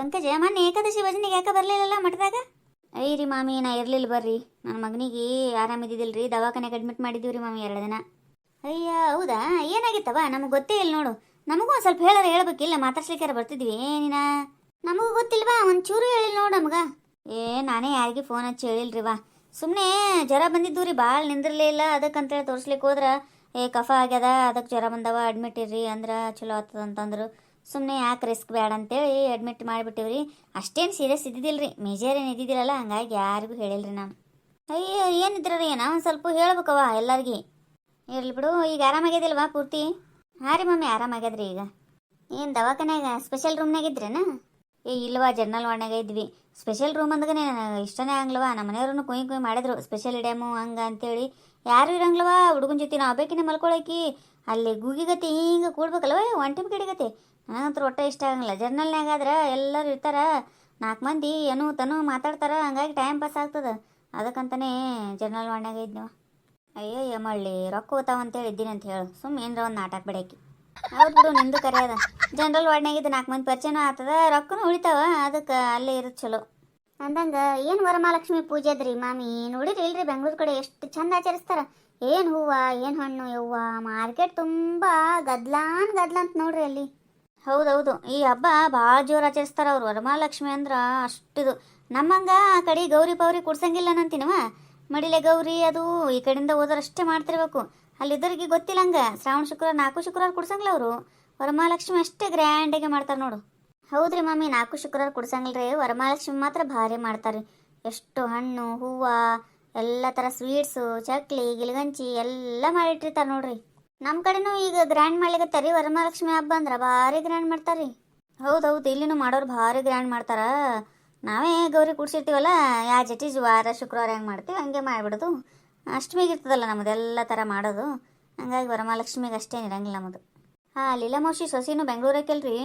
ಪಂಕಜ ಮೊನ್ನೆ ಏಕಾದಶಿ ಭಜನೆಗೆ ಯಾಕೆ ಬರಲಿಲ್ಲಲ್ಲ ಮಠದಾಗ? ಅಯ್ಯರಿ ಮಾಮಿ, ನಾ ಇರ್ಲಿಲ್ಲ ಬರ್ರಿ. ನನ್ನ ಮಗನಿಗೆ ಆರಾಮಿದ್ದಿದ್ದಿಲ್ರಿ, ದವಾಖಾನೆಗೆ ಅಡ್ಮಿಟ್ ಮಾಡಿದ್ದೀವಿ ರೀ ಮಾಮಿ 2 ದಿನ. ಅಯ್ಯ ಹೌದಾ, ಏನಾಗಿತ್ತವ? ನಮಗೆ ಗೊತ್ತೇ ಇಲ್ಲ ನೋಡು. ನಮಗೂ ಒಂದು ಸ್ವಲ್ಪ ಹೇಳಾರ ಹೇಳ್ಬೇಕಿಲ್ಲ, ಮಾತಾಡ್ಸ್ಲಿಕ್ಕಾರ ಬರ್ತಿದ್ವಿ. ಏನಿನ ನಮಗೂ ಗೊತ್ತಿಲ್ವಾ? ಒಂಚೂರು ಹೇಳಿಲ್ಲ ನೋಡು ನಮ್ಗ. ನಾನೇ ಯಾರಿಗೆ ಫೋನ್ ಹಚ್ಚಿ ಹೇಳಿಲ್ರಿವಾ. ಸುಮ್ಮನೆ ಜ್ವರ ಬಂದಿದ್ದು ರೀ, ಭಾಳ ನಿಂದಿರಲೇ ಇಲ್ಲ. ಅದಕ್ಕಂತೇಳಿ ತೋರಿಸ್ಲಿಕ್ಕೆ ಹೋದ್ರೆ ಕಫ ಆಗ್ಯದ, ಅದಕ್ಕೆ ಜ್ವರ ಬಂದವ, ಅಡ್ಮಿಟ್ ಇರ್ರಿ ಅಂದ್ರೆ ಚಲೋ ಆಗ್ತದ ಅಂತಂದ್ರು. ಸುಮ್ಮನೆ ಯಾಕೆ ರಿಸ್ಕ್ ಬೇಡ ಅಂತೇಳಿ ಅಡ್ಮಿಟ್ ಮಾಡಿಬಿಟ್ಟಿವ್ರಿ. ಅಷ್ಟೇನು ಸೀರಿಯಸ್ ಇದ್ದಿದ್ದಿಲ್ಲ ರೀ, ಮೇಜರ್ ಏನು ಇದ್ದಿದ್ದಿಲ್ಲಲ್ಲ, ಹಂಗಾಗಿ ಯಾರಿಗೂ ಹೇಳಿಲ್ರಿ ನಾನು. ಅಯ್ಯ ಏನಿದ್ರ ರೀ, ನಾವು ಒಂದು ಸ್ವಲ್ಪ ಹೇಳ್ಬೇಕವ ಎಲ್ಲರಿಗೆ. ಇರ್ಲಿ ಬಿಡು, ಈಗ ಆರಾಮಾಗ್ಯದಿಲ್ವಾ ಪೂರ್ತಿ? ಹಾಂ ರೀ ಮಮ್ಮಿ, ಆರಾಮಾಗ್ಯದ್ರಿ ಈಗ. ಏನು ದವಾಖಾನ್ಯಾಗ ಸ್ಪೆಷಲ್ ರೂಮ್ನಾಗ ಇದ್ರೇನ? ಇಲ್ವಾ, ಜರ್ನಲ್ ವಾರ್ಡ್ನಾಗ ಇದ್ವಿ. ಸ್ಪೆಷಲ್ ರೂಮ್ ಅಂದ್ಗನೆ ನನಗೆ ಇಷ್ಟನೇ ಆಗ್ಲವ. ನಮ್ಮ ಮನೆಯವ್ರನ್ನು ಕುಯ್ ಮಾಡಿದ್ರು, ಸ್ಪೆಷಲ್ ಇಡ್ಯಾಮು ಹಂಗೆ ಅಂತೇಳಿ. ಯಾರು ಇರಂಗ್ಲವ ಹುಡುಗನ ಜೊತೆ, ನಾವು ಬೇಕಿನ ಮಲ್ಕೊಳಕಿ ಅಲ್ಲಿ ಗೂಗಿಗತಿ ಹಿಂಗೆ ಕೂಡ್ಬೇಕಲ್ವ, ಒಂಟಿಮ್ ಕಿಡಿಗತಿ. ನನಗಂತೂ ಒಟ್ಟೆ ಇಷ್ಟ ಆಗಂಗಿಲ್ಲ. ಜರ್ನಲ್ನಾಗಾದ್ರೆ ಎಲ್ಲರೂ ಇರ್ತಾರ, 4 ಮಂದಿ ಏನೋ ತನೂ ಮಾತಾಡ್ತಾರ, ಹಂಗಾಗಿ ಟೈಮ್ ಪಾಸ್ ಆಗ್ತದೆ. ಅದಕ್ಕಂತಲೇ ಜರ್ನಲ್ ವಾರ್ಡ್ನಾಗ ಇದ್ನವ. ಅಯ್ಯಯ್ಯ ಮಳ್ಳಿ, ರೊಕ್ಕ ಹೋತಾವಂತೇಳಿ ಇದ್ದೀನಿ ಅಂತ ಹೇಳು, ಸುಮ್ಮನೆ ಏನರ ಒಂದು ನಾಟಕ ಬಿಡಾಕಿ. ಹೌದು ಬಿಡು, ನಿಂದು ಕರೆ ಅದ. ಜನರಲ್ ವಾರ್ಡ್ನಾಗಿದ್ದು 4 ಮಂದಿ ಪರಿಚಯನೂ ಆಗ್ತದ, ರೊಕ್ಕನೂ ಉಳಿತಾವ, ಅದಕ್ಕೆ ಅಲ್ಲೇ ಇರೋದು ಚಲೋ. ಅಂದಂಗೆ ಏನು ವರಮಹಾಲಕ್ಷ್ಮಿ ಪೂಜೆ ಅದ್ರಿ ಮಾಮಿ, ನೋಡಿರಿ ಇಲ್ರಿ ಬೆಂಗಳೂರು ಕಡೆ ಎಷ್ಟು ಚಂದ ಆಚರಿಸ್ತಾರ. ಏನು ಹೂವು, ಏನು ಹಣ್ಣು, ಯವ್ವ ಮಾರ್ಕೆಟ್ ತುಂಬ ಗದ್ಲಾನ್ ಅಂತ ನೋಡ್ರಿ ಅಲ್ಲಿ. ಹೌದೌದು, ಈ ಹಬ್ಬ ಭಾಳ ಜೋರು ಆಚರಿಸ್ತಾರ ಅವ್ರು. ವರಮಹಾಲಕ್ಷ್ಮಿ ಅಂದ್ರೆ ಅಷ್ಟಿದು. ನಮ್ಮಂಗ ಆ ಕಡೆ ಗೌರಿ ಪೌರಿ ಕೊಡ್ಸಂಗಿಲ್ಲ ನಂತಿನವ. ಮಡಿಲೆ ಗೌರಿ ಅದು ಈ ಕಡೆಯಿಂದ ಹೋದರಷ್ಟೇ ಮಾಡ್ತಿರ್ಬೇಕು. ಅಲ್ಲಿದ್ದವ್ರಿಗೆ ಗೊತ್ತಿಲ್ಲ ಹಂಗೆ. ಶ್ರಾವಣ ಶುಕ್ರವಾರ 4 ಶುಕ್ರವಾರ ಕೊಡ್ಸಂಗಿಲ್ಲ ಅವರು. ವರಮಹಾಲಕ್ಷ್ಮಿ ಅಷ್ಟೇ ಗ್ರ್ಯಾಂಡಾಗೆ ಮಾಡ್ತಾರೆ ನೋಡು. ಹೌದ್ರಿ ಮಮ್ಮಿ, 4 ಶುಕ್ರವಾರ ಕೊಡ್ಸಂಗಿಲ್ರಿ, ವರಮಹಾಲಕ್ಷ್ಮಿ ಮಾತ್ರ ಭಾರಿ ಮಾಡ್ತಾರೆ. ಎಷ್ಟು ಹಣ್ಣು ಹೂವು, ಎಲ್ಲ ಥರ ಸ್ವೀಟ್ಸು, ಚಕ್ಲಿ ಗಿಲ್ಗಂಚಿ ಎಲ್ಲ ಮಾಡಿಟ್ಟಿರ್ತಾರೆ ನೋಡ್ರಿ. ನಮ್ಮ ಕಡೆನೂ ಈಗ ಗ್ರ್ಯಾಂಡ್ ಮಾಡ್ಲಿಕತ್ತಾರ ರೀ. ವರಮಹಾಲಕ್ಷ್ಮಿ ಹಬ್ಬ ಅಂದ್ರೆ ಭಾರಿ ಗ್ರ್ಯಾಂಡ್ ಮಾಡ್ತಾರೆ ರೀ. ಹೌದೌದು, ಇಲ್ಲಿನೂ ಮಾಡೋರು ಭಾರಿ ಗ್ರ್ಯಾಂಡ್ ಮಾಡ್ತಾರ. ನಾವೇ ಗೌರಿ ಕೂಡ್ಸಿರ್ತೀವಲ್ಲ, ಜಟೀಜ್ ವಾರ ಶುಕ್ರವಾರ ಹೆಂಗೆ ಮಾಡ್ತೀವಿ ಹಂಗೆ ಮಾಡಿಬಿಡೋದು. ಅಷ್ಟಮಿಗೆ ಇರ್ತದಲ್ಲ ನಮ್ಮದೆಲ್ಲ ಥರ ಮಾಡೋದು, ಹಂಗಾಗಿ ವರಮಹಾಲಕ್ಷ್ಮಿಗೆ ಅಷ್ಟೇನು ಇರಂಗಿಲ್ಲ ನಮ್ಮದು. ಲೀಲಾಮೌಶಿ ಸೊಸಿನೂ ಬೆಂಗಳೂರಕ್ಕಲ್ರಿ,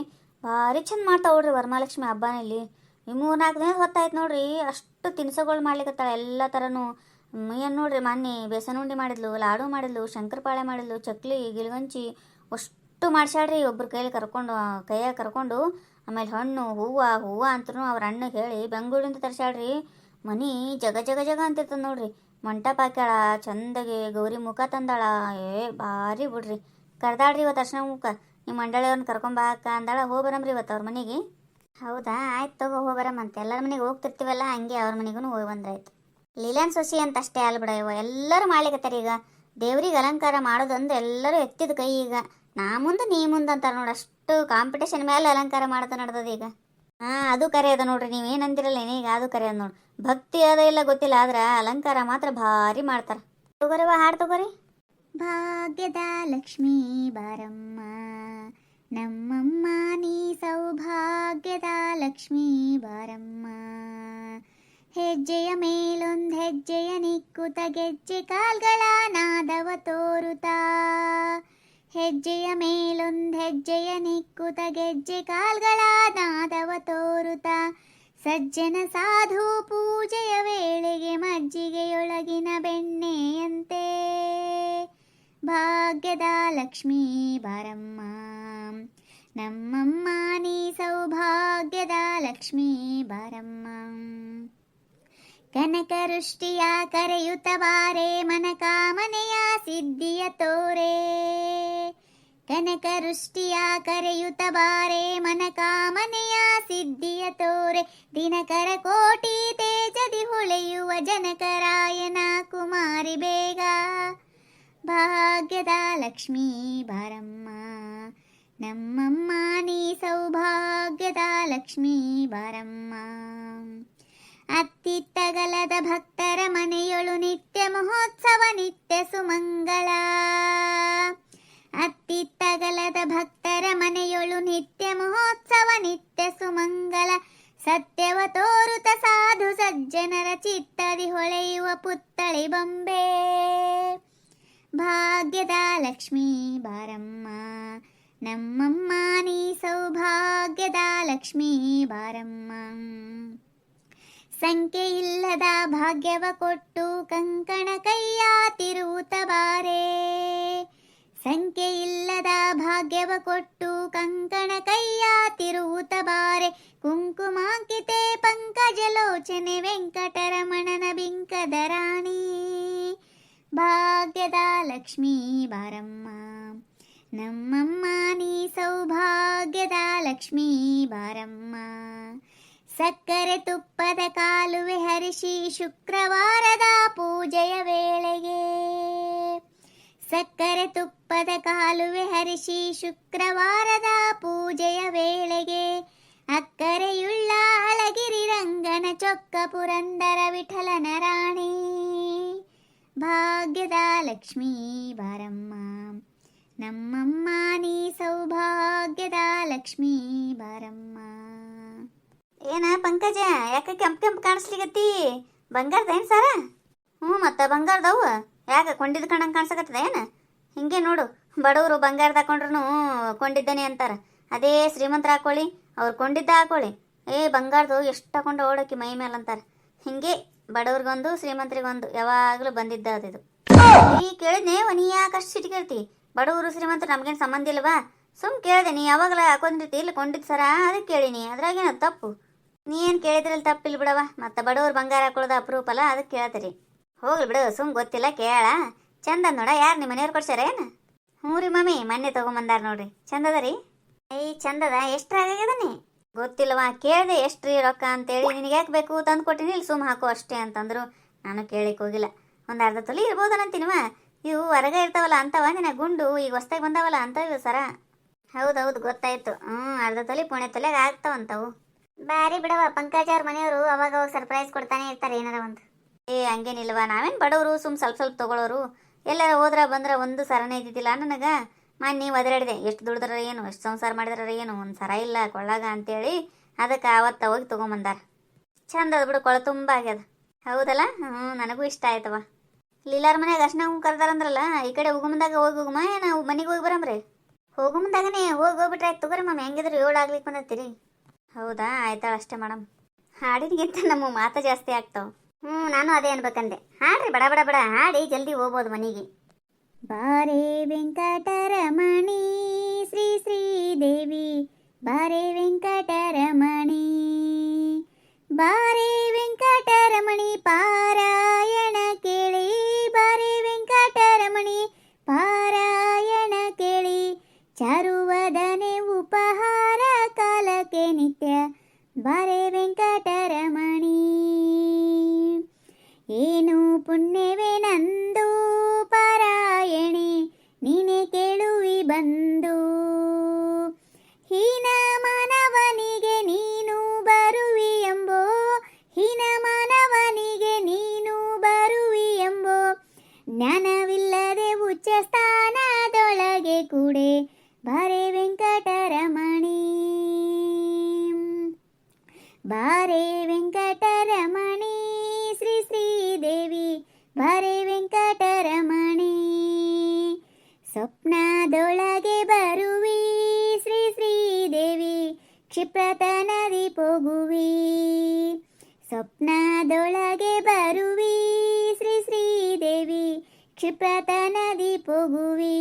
ಭಾರಿ ಚಂದ ಮಾಡ್ತಾವೆ ನೋಡ್ರಿ ವರಮಹಾಲಕ್ಷ್ಮಿ ಹಬ್ಬನಲ್ಲಿ. ಈ 3-4 ದಿನದ ಹೊತ್ತಾಯ್ತು ನೋಡ್ರಿ, ಅಷ್ಟು ತಿನಿಸುಗಳು ಮಾಡ್ಲಿಕತ್ತಾಳೆ ಎಲ್ಲ ಥರನೂ. ಏನು ನೋಡ್ರಿ, ಮೊನ್ನೆ ಬೇಸನ್ ಉಂಡೆ ಮಾಡಿದ್ಲು, ಲಾಡು ಮಾಡಿದ್ಲು, ಶಂಕರಪಾಳೆ ಮಾಡಿದ್ಲು, ಚಕ್ಲಿ ಗಿಲ್ಗಂಚಿ ಅಷ್ಟು ಮಾಡ್ಸ್ಯಾಳ್ರಿ. ಒಬ್ರು ಕೈಯಾಗ ಕರ್ಕೊಂಡು ಆಮೇಲೆ ಹಣ್ಣು ಹೂವು ಅಂತೂ ಅವ್ರ ಅಣ್ಣಗೆ ಹೇಳಿ ಬೆಂಗಳೂರಿಂದ ತರ್ಸ್ಯಾಳ್ರಿ. ಮನಿ ಜಗ ಜಗ ಜಗ ಅಂತಿರ್ತದೆ ನೋಡ್ರಿ. ಮಂಟಪ ಹಾಕ್ಯಾಳ ಚಂದಗೆ, ಗೌರಿ ಮುಖ ತಂದಾಳ. ಭಾರಿ ಬಿಡ್ರಿ. ಕರ್ದಾಳ್ರಿ ಇವತ್ತು ಅರ್ಶನ ಮುಖ. ನಿಮ್ಮ ಮಂಡಳಿಯವ್ರನ್ನ ಕರ್ಕೊಂಬಾಕ ಅಂದಾಳ. ಹೋಗ್ಬರಮ್ರಿ ಇವತ್ತು ಅವ್ರ ಮನೆಗೆ. ಹೌದಾ, ಆಯ್ತು ತಗೋ, ಹೋಗ್ಬರಮ್ಮಂತೆ. ಎಲ್ಲರ ಮನೆಗೆ ಹೋಗ್ತಿರ್ತೀವಲ್ಲ, ಹಂಗೆ ಅವ್ರ ಮನೆಗೂ ಹೋಗಿ ಬಂದ್ರಾಯ್ತು. ಲೀಲಾನ್ ಸೊಸಿ ಅಂತ ಅಷ್ಟೇ ಅಲ್ಲ ಬಿಡ ಇವ, ಎಲ್ಲರೂ ಮಾಡ್ಲಿಕತ್ತಾರೆ ಈಗ. ದೇವ್ರಿಗೆ ಅಲಂಕಾರ ಮಾಡೋದಂದ್ರೆ ಎಲ್ಲರೂ ಎತ್ತಿದ ಕೈ ಈಗ. ನಾ ಮುಂದೆ ನೀ ಮುಂದೆ ಅಂತಾರೆ ನೋಡಿ, ಅಷ್ಟು ಕಾಂಪಿಟೇಷನ್ ಮೇಲೆ ಅಲಂಕಾರ ಮಾಡ್ತಾ ನಡ್ದದ ಈಗ. ಅದು ಕರೆ ಅದ ನೋಡ್ರಿ, ನೀವೇನಂದಿರಲ್ಲ ಏನೀಗ, ಅದು ಕರೆ ಅದ ನೋಡಿ. ಭಕ್ತಿ ಅದ ಇಲ್ಲ ಗೊತ್ತಿಲ್ಲ, ಆದ್ರೆ ಅಲಂಕಾರ ಮಾತ್ರ ಭಾರಿ ಮಾಡ್ತಾರೆ. ತಗೋರಿವ ಹಾಡು ತಗೋರಿ. ಭಾಗ್ಯದ ಲಕ್ಷ್ಮೀ ಬಾರಮ್ಮ ನಮ್ಮಮ್ಮ, ನೀ ಸೌಭಾಗ್ಯದ ಲಕ್ಷ್ಮೀ ಬಾರಮ್ಮ. ಹೆಜ್ಜೆಯ ಮೇಲೊಂದು ಹೆಜ್ಜೆಯ ನಿಕ್ಕುತ, ಗೆಜ್ಜೆ ಕಾಲ್ಗಳ ನಾದವ ತೋರುತ್ತಾ. ಹೆಜ್ಜೆಯ ಮೇಲೊಂದು ಹೆಜ್ಜೆಯ ನಿಕ್ಕುತ, ಗೆಜ್ಜೆ ಕಾಲ್ಗಳ ನಾದವ ತೋರುತ್ತಾ. ಸಜ್ಜನ ಸಾಧು ಪೂಜೆಯ ವೇಳೆಗೆ ಮಜ್ಜಿಗೆಯೊಳಗಿನ ಬೆಣ್ಣೆಯಂತೆ. ಭಾಗ್ಯದ ಲಕ್ಷ್ಮೀ ಬಾರಮ್ಮ ನಮ್ಮಮ್ಮ, ನೀ ಸೌಭಾಗ್ಯದ ಲಕ್ಷ್ಮೀ ಬಾರಮ್ಮ. ಕನಕ ವೃಷ್ಟಿಯ ಕರೆಯುತ್ತ ಬಾರೆ, ಮನಕಾಮನೆಯ ಸಿದ್ಧಿಯ ತೋರೆ. ಕನಕ ವೃಷ್ಟಿಯ ಕರೆಯುತ್ತ ಬಾರೆ, ಮನಕಾಮನೆಯ ಸಿದ್ಧಿಯ ತೋರೆ. ದಿನಕರ ಕೋಟಿ ತೇಜದಿ ಹೊಳೆಯುವ ಜನಕರಾಯನ ಕುಮಾರಿ ಬೇಗ. ಭಾಗ್ಯದ ಲಕ್ಷ್ಮೀ ಬಾರಮ್ಮ ನಮ್ಮಮ್ಮ, ನೀ ಸೌಭಾಗ್ಯದ ಲಕ್ಷ್ಮೀ ಬಾರಮ್ಮ. ಅತ್ತಿತ್ತಗಲದ ಭಕ್ತರ ಮನೆಯೊಳು ನಿತ್ಯ ಮಹೋತ್ಸವ, ನಿತ್ಯ ಸುಮಂಗಳ. ಅತ್ತಿತ್ತಗಲದ ಭಕ್ತರ ಮನೆಯೊಳು ನಿತ್ಯ ಮಹೋತ್ಸವ, ನಿತ್ಯ ಸುಮಂಗಲ. ಸತ್ಯವ ತೋರುತ ಸಾಧು ಸಜ್ಜನರ ಚಿತ್ತದಿ ಹೊಳೆಯುವ ಪುತ್ತಳಿ ಬೊಂಬೆ. ಭಾಗ್ಯದ ಲಕ್ಷ್ಮೀ ಬಾರಮ್ಮ ನಮ್ಮಮ್ಮ, ನೀ ಸೌಭಾಗ್ಯದ ಲಕ್ಷ್ಮೀ ಬಾರಮ್ಮ. ಸಂಖ್ಯೆ ಇಲ್ಲದ ಭಾಗ್ಯವ ಕೊಟ್ಟು ಕಂಕಣ ಕೈಯ ತಿರುವುತ ಬಾರೆ. ಸಂಖ್ಯೆ ಇಲ್ಲದ ಭಾಗ್ಯವ ಕೊಟ್ಟು ಕಂಕಣ ಕೈಯ ತಿರುವುತ ಬಾರೆ. ಕುಂಕುಮಾಂಕಿತೆ ಪಂಕಜಲೋಚನೆ ವೆಂಕಟರಮಣನ ಬಿಂಕದ ರಾಣಿ ಭಾಗ್ಯದ ಲಕ್ಷ್ಮೀ ಬಾರಮ್ಮ ನಮ್ಮಮ್ಮ ನೀ ಸೌಭಾಗ್ಯದ ಲಕ್ಷ್ಮೀ ಬಾರಮ್ಮ ಸಕ್ಕರೆ ತುಪ್ಪದ ಕಾಲುವೆ ಹರಿಸಿ ಶುಕ್ರವಾರದ ಪೂಜೆಯ ವೇಳೆಗೆ ಸಕ್ಕರೆ ತುಪ್ಪದ ಕಾಲುವೆ ಹರಿಸಿ ಶುಕ್ರವಾರದ ಪೂಜೆಯ ವೇಳೆಗೆ ಅಕ್ಕರೆಯುಳ್ಳ ಅಳಗಿರಿ ರಂಗನ ಚೊಕ್ಕ ಪುರಂದರ ವಿಠಲನ ರಾಣಿ ಭಾಗ್ಯದ ಲಕ್ಷ್ಮೀ ಬಾರಮ್ಮ ನಮ್ಮಮ್ಮ ನೀ ಸೌಭಾಗ್ಯದ ಲಕ್ಷ್ಮೀ ಬಾರಮ್ಮ. ಏನ ಪಂಕಜ ಯಾಕೆ ಕೆಂಪು ಕೆಂಪು ಕಾಣಿಸ್ಲಿಗತ್ತಿ? ಬಂಗಾರದ ಏನು ಸಾರ? ಮತ್ತೆ ಬಂಗಾರದವು ಯಾಕೆ ಕೊಂಡಿದ್ದು ಕಣಂಗೆ ಕಾಣಿಸಕತ್ತದ ಏನು? ಹಿಂಗೆ ನೋಡು, ಬಡವರು ಬಂಗಾರದ ಹಾಕೊಂಡ್ರು ಕೊಂಡಿದ್ದಾನೆ ಅಂತಾರೆ. ಅದೇ ಶ್ರೀಮಂತರ ಹಾಕೊಳ್ಳಿ, ಅವ್ರು ಕೊಂಡಿದ್ದ ಹಾಕೊಳ್ಳಿ, ಬಂಗಾರದು ಎಷ್ಟು ಹಾಕೊಂಡು ಓಡೋಕಿ ಮೈ ಮೇಲೆ ಅಂತಾರೆ. ಹಿಂಗೆ ಬಡವ್ರಿಗೊಂದು ಶ್ರೀಮಂತರಿಗೊಂದು ಯಾವಾಗಲೂ ಬಂದಿದ್ದ ಅದು. ಈ ಕೇಳಿದ್ನೆ ನೀ ಯಾಕೆ ಅಷ್ಟು ಸಿಟಿಗಿರ್ತಿ? ಬಡವರು ಶ್ರೀಮಂತರು ನಮ್ಗೇನು ಸಂಬಂಧ ಇಲ್ವಾ? ಸುಮ್ ಕೇಳಿದೆ, ನೀ ಯಾವಾಗಲ ಹಾಕೊಂಡಿರ್ತಿ ಇಲ್ಲಿ ಕೊಂಡಿದ್ದು ಸರ ಅದಕ್ಕೆ ಕೇಳೀನಿ, ಅದ್ರಾಗೇನು ತಪ್ಪು? ನೀ ಏನು ಕೇಳಿದ್ರಲ್ಲಿ ತಪ್ಪಿಲ್ಲ ಬಿಡವ. ಮತ್ತು ಬಡವ್ರು ಬಂಗಾರ ಹಾಕೊಳ್ಳೋದು ಅಪರೂಪ ಅಲ್ಲ, ಅದಕ್ಕೆ ಕೇಳ್ತೀರಿ. ಹೋಗ್ಲಿ ಬಿಡು, ಸುಮ್ ಗೊತ್ತಿಲ್ಲ ಕೇಳ. ಚಂದ ನೋಡ, ಯಾರು ನಿಮ್ಮ ಮನೆಯವ್ರು ಕೊಡ್ಸ್ಯಾರ ಏನು? ಹ್ಞೂ ರೀ ಮಮ್ಮಿ, ಮೊನ್ನೆ ತೊಗೊಂಬಂದಾರ ನೋಡ್ರಿ. ಚಂದದ ರೀ? ಚಂದದ. ಎಷ್ಟ್ರಾಗ್ಯದ ನೀ? ಗೊತ್ತಿಲ್ಲವಾ, ಕೇಳಿದೆ ಎಷ್ಟು ರೀ ರೊಕ್ಕ ಅಂತೇಳಿ. ನಿನಗೆ ಯಾಕೆ ಬೇಕು ತಂದು ಕೊಟ್ಟಿನಿ, ಇಲ್ಲಿ ಸುಮ್ ಹಾಕೋ ಅಷ್ಟೇ ಅಂತಂದ್ರು. ನಾನು ಕೇಳಿಕ್ಕೆ ಹೋಗಿಲ್ಲ. ಒಂದು ಅರ್ಧ ತೊಲಿ ಇರ್ಬೋದನಂತೀನಿವ. ಇವು ಹೊರಗೆ ಇರ್ತಾವಲ್ಲ ಅಂತವ, ನಿನ್ನ ಗುಂಡು ಈಗ ಹೊಸ್ದಾಗಿ ಬಂದಾವಲ್ಲ ಅಂತ ಇವು ಸರ. ಹೌದೌದು ಗೊತ್ತಾಯ್ತು. ಅರ್ಧ ತೊಲಿ ಪುಣೆ ತೊಲೆಗೆ ಆಗ್ತಾವಂತವು. ಬಾರಿ ಬಿಡವ, ಪಂಕಜ ಅವ್ರ ಮನೆಯವರು ಅವಾಗ ಅವಾಗ ಸರ್ಪ್ರೈಸ್ ಕೊಡ್ತಾನೆ ಇರ್ತಾರೆ ಏನಾರ ಒಂದು. ಹಂಗೇನಿಲ್ವಾ, ನಾವೇನು ಬಡವರು, ಸುಮ್ ಸ್ವಲ್ಪ ಸ್ವಲ್ಪ ತೊಗೊಳೋರು. ಎಲ್ಲಾರ ಹೋದ್ರ ಬಂದ್ರೆ ಒಂದು ಸರನೇ ಇದ್ದಿದ್ದಿಲ್ಲ ನನಗೆ. ನೀವು ಒದರಾಡಿದೆ, ಎಷ್ಟು ದುಡ್ದ್ರ ಏನು, ಎಷ್ಟು ಸಂಸಾರ ಮಾಡಿದ್ರ ಏನು, ಒಂದು ಸರ ಇಲ್ಲ ಕೊಳ್ಳಾಗ ಅಂತೇಳಿ ಅದಕ್ಕೆ ಆವತ್ತ ಹೋಗಿ ತೊಗೊಂಬಂದಾರ. ಚಂದ ಅದ ಬಿಡು, ಕೊಳ ತುಂಬ ಆಗ್ಯದ. ಹೌದಲ್ಲ? ನನಗೂ ಇಷ್ಟ ಆಯ್ತವ. ಲೀಲಾರ ಮನೆಯಾಗ ಅರ್ಶನ ಕರ್ದಾರಂದ್ರಲ್ಲ, ಈ ಕಡೆ ಹೋಗುಮಂದಾಗ ಹೋಗಿ ಹೋಗುಮ, ನಾವು ಮನೆಗೆ ಹೋಗಿ ಬರಮ್ರಿ. ಹೋಗು ಮುಂದಾಗನೇ ಹೋಗ್ಬಿಟ್ರೆ ಆಯ್ತು ತಗೋರಿ ಮಮ್ಮಿ. ಹೆಂಗಿದ್ರು 7 ಆಗ್ಲಿಕ್ಕೆ ಬಂದತ್ತೀರಿ. ಹೌದಾ, ಆಯ್ತಾಳ ಅಷ್ಟೇ ಮೇಡಮ್. ಹಾಡಿನಿಗಿಂತ ನಮ್ಮ ಮಾತು ಜಾಸ್ತಿ ಆಗ್ತಾವ. ನಾನು ಅದೇ ಅನ್ಬೇಕಂದೆ. ಹಾಡ್ರಿ ಬಡ ಬಡ ಬಡ ಹಾಡಿ ಜಲ್ದಿ ಹೋಗ್ಬೋದು ಮನೆಗೆ. ಬಾರೇ ವೆಂಕಟರಮಣಿ ಶ್ರೀ ಶ್ರೀದೇವಿ, ಬಾರೇ ವೆಂಕಟರಮಣಿ, ಬಾರೇ ವೆಂಕಟರಮಣಿ ಪಾರಾಯಣ ಕೇಳಿ, ಬಾರೇ ವೆಂಕಟರಮಣಿ ಪಾರಾಯಣ ಕೇಳಿ, ಚಾರುವದನೆ ಉಪಹಾರ ಕಾಲಕ್ಕೆ ನಿತ್ಯ, ಬಾರೇ ವೆಂಕಟರಮಣಿ. ಏನು ಪುಣ್ಯವೇ ನಂದು ಪಾರಾಯಣಿ, ನೀನೇ ಕೇಳುವಿ ಬಂದು, ಹೀನ ಮಾನವನಿಗೆ ನೀನು ಬರುವಿ ಎಂಬೋ, ಹೀನ ಮಾನವನಿಗೆ ನೀನು ಬರುವಿ ಎಂಬೋ, ಜ್ಞಾನವಿಲ್ಲದೆ ಉಚ್ಚ ಸ್ಥಾನದೊಳಗೆ ಕೂಡೆ, ಬಾರೇ ವೆಂಕಟರಮಣಿ, ಬಾರೇ ವೆಂಕಟರಮಣಿ ಶ್ರೀ ಶ್ರೀದೇವಿ, ಬಾರೇ ವೆಂಕಟರಮಣಿ. ಸ್ವಪ್ನದೊಳಗೆ ಬರುವಿ ಶ್ರೀ ಶ್ರೀದೇವಿ, ಕ್ಷಿಪ್ರತ ನದಿ ಪೋಗುವಿ, ಸ್ವಪ್ನದೊಳಗೆ ಬರುವಿ ಶ್ರೀ ಶ್ರೀದೇವಿ, ಕ್ಷಿಪ್ರತ ನದಿ ಪೋಗುವಿ.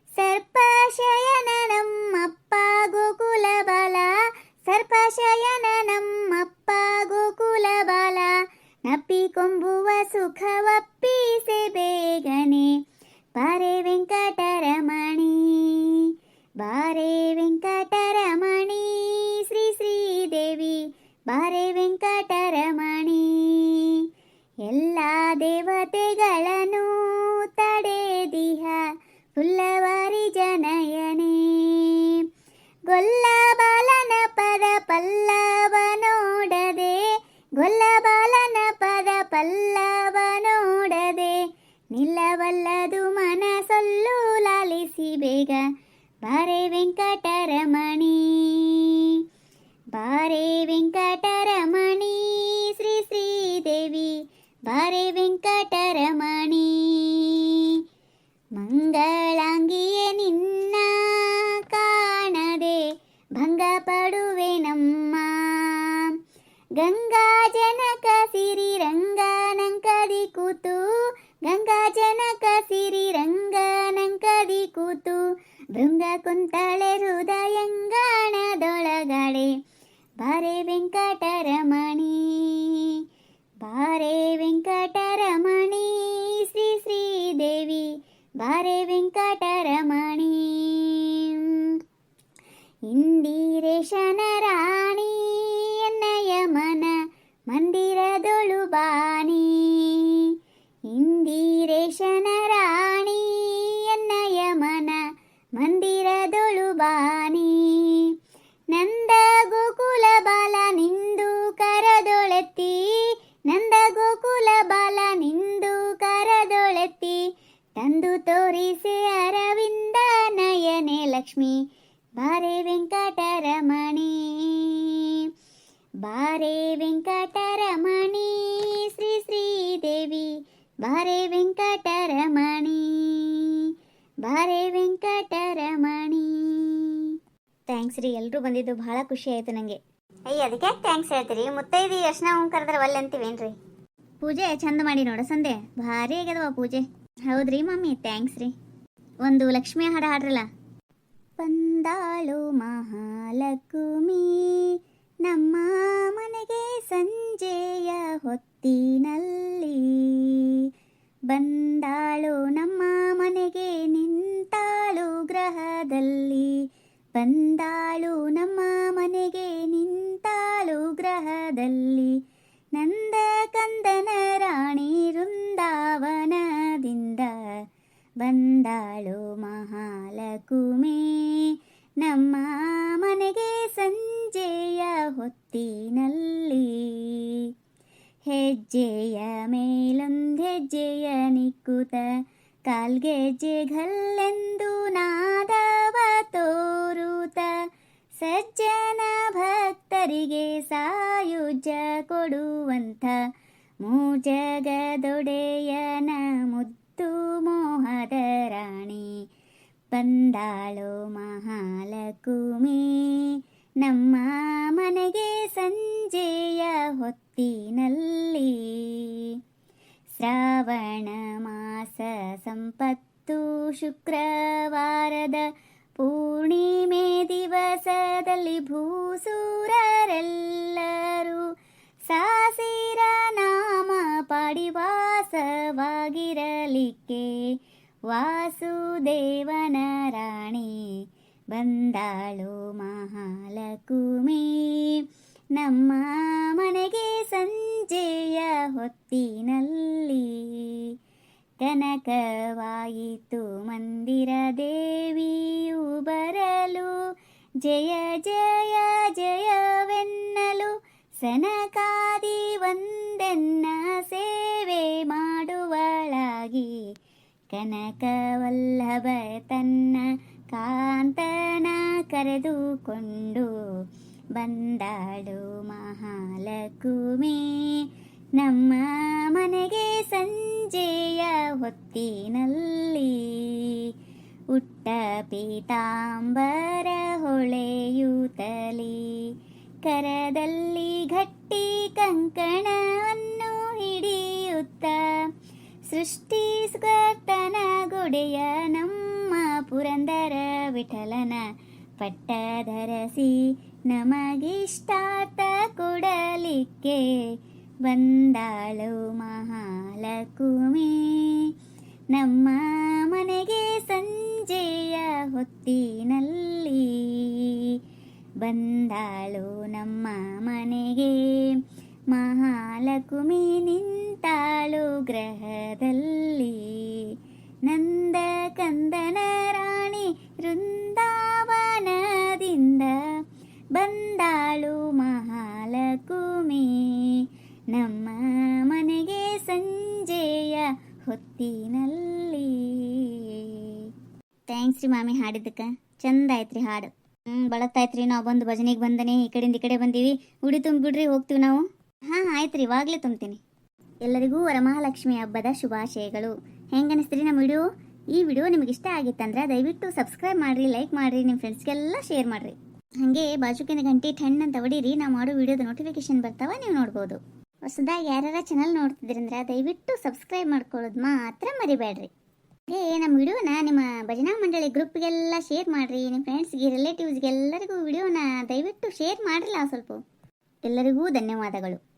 ಸರ್ಪಶಯನ ನಮ್ಮಪ್ಪ ಗೋಕುಲ ಬಾಲ, ಸರ್ಪಶಯನ ನಮ್ಮಪ್ಪ ಗೋಕುಲ ಬಾಲ, ನಪ್ಪಿಕೊಂಬುವ ಸುಖವಪ್ಪಿಸೆ ಬೇಗನೆ, ಬಾರೇ ವೆಂಕಟರಮಣಿ, ಬಾರೇ ವೆಂಕಟರಮಣಿ ಶ್ರೀ ಶ್ರೀದೇವಿ, ಬಾರೇ ವೆಂಕಟರಮಣಿ. ಎಲ್ಲ ದೇವತೆಗಳನ್ನು ತಡೆದಿಹ ಹುಲ್ಲವಾರಿ ಜನಯನೇ, ಗೊಲ್ಲ ಬಾಲನ ಪದ ಪಲ್ಲವ ನೋಡದೆ, ಗೊಲ್ಲ ಬಾಲನ ಪದ ಪಲ್ಲವ ನೋಡದೆ, ನಿಲ್ಲವಲ್ಲದು ಮನಸೊಲ್ಲು ಲಾಲಿಸಿ ಬೇಗ, ಬಾರೇ ವೆಂಕಟರಮಣಿ, ಬಾರೇ ವೆಂಕಟರಮಣಿ ಶ್ರೀ ಶ್ರೀದೇವಿ, ಬಾರೇ ವೆಂಕಟರಮಣಿ. ಮಂಗಳಾಂಗಿಯೇ ನಿನ್ನ ಕಾಣದೆ ಭಂಗ ಪಡುವೆ ನಮ್ಮ, ಗಂಗಾ ಜನಕ ಸಿರಿ ರಂಗನಂಕದಿ ಕೂತು, ಗಂಗಾ ಜನಕ ಸಿರಿ ರಂಗನಂಕದಿ ಕೂತು, ಭೃಂಗ ಕುಂತಳೆ ಹೃದಯಂಗಣದೊಳಗಡೆ, ಬಾರೆ ವೆಂಕಟರಮಣಿ, ಬಾರೆ ವೆಂಕಟರಮಣಿ, ಶ್ರೀ ಶ್ರೀದೇವಿ ಬಾರೆ ವೆಂಕಟರಮಣಿ. ಇಂದಿರೇಶನ ರಾಣಿ ಎನ್ನಯ ಮನ ಮಂದಿರದೊಳು ಬಾನಿ, ಇಂದಿರೇಶನ ರಾಣಿ ಎನ್ನಯ ಮನ ಮಂದಿರದೊಳು ಬಾನಿ. ನಂದ ಗೋಕುಲ ಬಾಲ ನಿಂದು ಕರದೊಳೆತ್ತಿ, ನಂದ ಗೋಕುಲ ಬಾಲ ನಿಂದು ಕರದೊಳೆತ್ತಿ, ತಂದು ತೋರಿಸೆ ಅರವಿಂದ ನಯನೆ ಲಕ್ಷ್ಮಿ ಬಾರೆ ವೆಂಕಟರಮಣಿ, ಬಾರೆ ವೆಂಕಟರಮಣಿ, ಶ್ರೀ ಶ್ರೀದೇವಿ ಬಾರೆ ವೆಂಕಟರಮಣಿ, ಬಾರೆ ವೆಂಕಟರಮಣಿ. ಥ್ಯಾಂಕ್ಸ್ ರೀ, ಎಲ್ಲರೂ ಬಂದಿದ್ದು ಭಾಳ ಖುಷಿ ಆಯಿತು ನನಗೆ. ಅಯ್ಯ ಅದಕ್ಕೆ ಯಾಕೆ ಥ್ಯಾಂಕ್ಸ್ ಹೇಳ್ತೀರಿ? ಮುತ್ತೈದಿ ಅರ್ಶನ ಹೂ ಕರೆದ್ರೆ ಒಲ್ಲೆ ಅಂತೀವೇನ್ರಿ? ಪೂಜೆ ಚಂದ ಮಾಡಿ ನೋಡ ಸಂದೆ, ಭಾರಿ ಆಗ್ಯದವ ಪೂಜೆ. ಹೌದ್ರಿ ಮಮ್ಮಿ, ಥ್ಯಾಂಕ್ಸ್ ರೀ. ಒಂದು ಲಕ್ಷ್ಮಿ ಹಾಡು ಹಾಡ್ರಲ್ಲ. ಬಂದಾಳು ಮಹಾಲಕ್ಷ್ಮಿ ನಮ್ಮ ಮನೆಗೆ ಸಂಜೆಯ ಹೊತ್ತಿನಲ್ಲಿ, ಬಂದಾಳು ನಮ್ಮ ಮನೆಗೆ ನಿಂತಾಳು ಗೃಹದಲ್ಲಿ, ಬಂದಾಳು ನಮ್ಮ ಮನೆಗೆ ನಿಂತಾಳು ಗೃಹದಲ್ಲಿ. ನಂದ ಕಂದನ ರಾಣಿ ವೃಂದಾವನದಿಂದ, ಬಂದಾಳು ಮಹಾಲಕ್ಷ್ಮಿ ನಮ್ಮ ಮನೆಗೆ ಸಂಜೆಯ ಹೊತ್ತಿನಲ್ಲಿ. ಹೆಜ್ಜೆಯ ಮೇಲೊಂದು ಹೆಜ್ಜೆಯ ನಿಕ್ಕುತ, ಕಾಲ್ಗೆಜ್ಜೆ ಘಲ್ಲೆಂದು ನಾದವ ತೋರುತ, ಸಜ್ಜನ ಭಕ್ತರಿಗೆ ಸಾಯುಜ್ಯ ಕೊಡುವಂಥ ಮೂಜಗದೊಡೆಯನ ಮುದ್ದು ಮೋಹದ ರಾಣಿ, ಬಂದಾಳು ಮಹಾಲಕ್ಷ್ಮಿ ನಮ್ಮ ಮನೆಗೆ ಸಂಜೆಯ ಹೊತ್ತಿನಲ್ಲಿ. ಶ್ರಾವಣ ಮಾಸ ಸಂಪತ್ತು ಶುಕ್ರವಾರದ ಪೂರ್ಣಿಮೆ ದಿವಸದಲ್ಲಿ ಭೂಸೂರರೆಲ್ಲರೂ ಸಾಸಿರ ನಾಮ ಪಾಡಿ ವಾಸವಾಗಿರಲಿಕ್ಕೆ, ವಾಸುದೇವನ ರಾಣಿ ಬಂದಾಳು ಮಹಾಲಕ್ಷ್ಮಿ ನಮ್ಮ ಮನೆಗೆ ಸಂಜೆಯ ಹೊತ್ತಿನಲ್ಲಿ. ಕನಕವಾಯಿತು ಮಂದಿರ ದೇವಿಯು ಬರಲು, ಜಯ ಜಯ ಜಯವೆನ್ನಲು, ಸನಕಾದಿ ಒಂದೆನ್ನ ಸೇವೆ ಮಾಡುವಳಾಗಿ, ಕನಕವಲ್ಲಭ ತನ್ನ ಕಾಂತನ ಕರೆದುಕೊಂಡು, ಬಂದಾಳು ಮಹಾಲಕ್ಷ್ಮಿ ನಮ್ಮ ಮನೆಗೆ ಸಂಜೆಯ ಹೊತ್ತಿನಲ್ಲಿ. ಉಟ್ಟ ಪೀತಾಂಬರ ಹೊಳೆಯುತ್ತಲಿ, ಕರದಲ್ಲಿ ಗಟ್ಟಿ ಕಂಕಣವನ್ನು ಹಿಡಿಯುತ್ತ, ಸೃಷ್ಟಿಸ್ಕರ್ತನ ಗೊಡೆಯ ನಮ್ಮ ಪುರಂದರ ವಿಠಲನ ಪಟ್ಟ ಧರಿಸಿ ನಮಗಿಷ್ಟಾರ್ಥ ಕೊಡಲಿಕ್ಕೆ, ಬಂದಾಳು ಮಹಾಲಕ್ಷ್ಮಿ ನಮ್ಮ ಮನೆಗೆ ಸಂಜೆಯ ಹೊತ್ತಿನಲ್ಲಿ. ಬಂದಾಳು ನಮ್ಮ ಮನೆಗೆ ಮಹಾಲಕ್ಷ್ಮಿ ನಿಂತಾಳು ಗೃಹದಲ್ಲಿ, ನಂದ ಕಂದನ ರಾಣಿ ವೃಂದಾವನದಿಂದ, ಬಂದಾಳು ಮಹಾಲಕ್ಷ್ಮಿ ನಮ್ಮ ಮನೆಗೆ ಸಂಜೆಯ ಹೊತ್ತಿನಲ್ಲಿ. ಥ್ಯಾಂಕ್ಸ್ ರೀ ಮಾಮಿ, ಹಾಡಿದ್ದಕ್ಕೆ ಚಂದ ಆಯ್ತು ರೀ ಹಾಡು. ಬಳತ್ತಾಯ್ತು ನಾವು ಬಂದು ಭಜನೆಗೆ ಬಂದನೆ, ಈ ಕಡೆಯಿಂದ ಈ ಕಡೆ ಬಂದೀವಿ. ಉಡಿ ತುಂಬಿಬಿಡ್ರಿ, ಹೋಗ್ತೀವಿ ನಾವು. ಹಾಂ ಆಯ್ತು ರೀ, ಇವಾಗಲೇ ತುಂಬ್ತೀನಿ. ಎಲ್ಲರಿಗೂ ವರಮಹಾಲಕ್ಷ್ಮಿ ಹಬ್ಬದ ಶುಭಾಶಯಗಳು. ಹೆಂಗೆ ಅನಿಸ್ತೀರಿ ನಮ್ಮ ವಿಡಿಯೋ? ಈ ವಿಡಿಯೋ ನಿಮಗೆ ಇಷ್ಟ ಆಗಿತ್ತಂದ್ರೆ ದಯವಿಟ್ಟು ಸಬ್ಸ್ಕ್ರೈಬ್ ಮಾಡಿರಿ, ಲೈಕ್ ಮಾಡಿರಿ, ನಿಮ್ಮ ಫ್ರೆಂಡ್ಸ್ಗೆಲ್ಲ ಶೇರ್ ಮಾಡಿರಿ. ಹಾಗೆ ಬಾಜುಕಿನ ಗಂಟೆ ಟೆನ್ ಅಂತ ಹೊಡೀರಿ, ನಾವು ಮಾಡೋ ವಿಡಿಯೋದ ನೋಟಿಫಿಕೇಶನ್ ಬರ್ತಾವ, ನೀವು ನೋಡ್ಬೋದು. ಹೊಸದಾಗಿ ಯಾರ್ಯಾರ ಚಾನಲ್ ನೋಡ್ತಿದ್ರಂದ್ರೆ ದಯವಿಟ್ಟು ಸಬ್ಸ್ಕ್ರೈಬ್ ಮಾಡ್ಕೊಳ್ಳೋದು ಮಾತ್ರ ಮರಿಬೇಡ್ರಿ. ಹಾಗೆ ನಮ್ಮ ವಿಡಿಯೋನ ನಿಮ್ಮ ಭಜನಾ ಮಂಡಳಿ ಗ್ರೂಪ್ಗೆಲ್ಲ ಶೇರ್ ಮಾಡಿರಿ, ನಿಮ್ಮ ಫ್ರೆಂಡ್ಸ್ಗೆ ರಿಲೇಟಿವ್ಸ್ಗೆ ಎಲ್ಲರಿಗೂ ವಿಡಿಯೋನ ದಯವಿಟ್ಟು ಶೇರ್ ಮಾಡಿರಲ್ಲ ಸ್ವಲ್ಪ. ಎಲ್ಲರಿಗೂ ಧನ್ಯವಾದಗಳು.